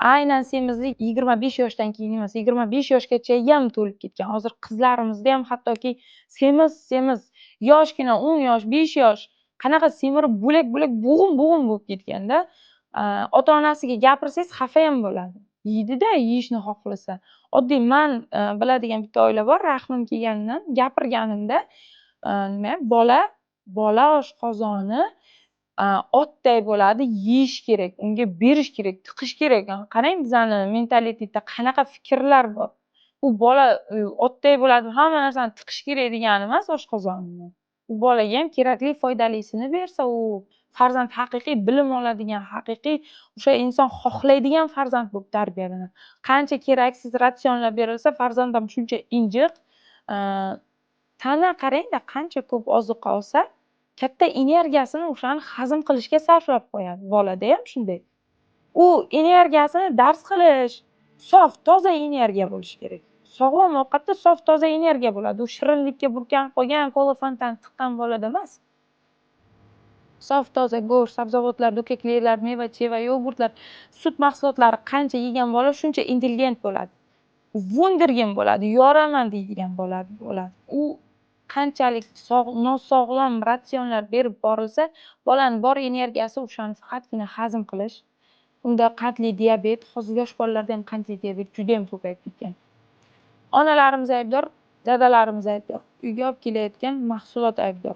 aynan semizlik 25 yoshdan keyin emas, 25 yoshgacha ham to'lib ketgan. Hozir qizlarimizda ham hattoki semiz, yoshgina 10 yosh, 5 yosh qanaqa semirib bo'lak-bo'lak bo'g'im bo'lib ketganda, ota-onasiga gapirsangiz xafa ham bo'ladi. Yeydi-da, yeyishni xohlasa. Oddiy men biladigan bitta oila bor, rahmim kelganidan gapirganimda, nima bola oshqozoni otday bo'ladi, yeyish kerak, unga berish kerak, tiqish kerak. Qarang bizani mentalitetda qanaqa fikrlar bor. U bola otday bo'ladi, hamma narsani tiqish kerak degani emas oshqozonini. U bolaga ham kerakli foydalisini bersa, u farzand haqiqiy bilim oladigan, haqiqiy o'sha inson xohlaydigan farzand bo'lib tarbiyalanadi. Qancha keraksiz ratsionlar berilsa, farzand ham shuncha injiq. Tana qarangda, qancha ko'p ozuqa olsa, katta energiyasini o'shani hazm qilishga sarflab qo'yadi. Bolada ham shunday. U energiyasini dars qilish, sof, toza energiya bo'lishi kerak. Sog'lom ovqatda sof, toza energiya bo'ladi. U shirinlikka burkanib qo'ygan kola fontani tiqqan bolada emas. Sof, toza go'sht, sabzavotlar, do'kakliklar, meva-cheva, yogurtlar, sut mahsulotlari qancha yegan bola shuncha intelligent bo'ladi. Wunderkind bo'ladi, yoraman deydigan bo'ladi. U qanchalik nosog'lom ratsionlar berib borilsa, bolaning bor energiyasi o'shani faqatgina hazm qilish. Unda qandli diabet, hozir yosh bolalarda ham qandli diabet juda ham ko'payib ketgan. Onalarimiz aybdor, dadalarimiz aybdor. Uyga olib kelayotgan mahsulot aybdor.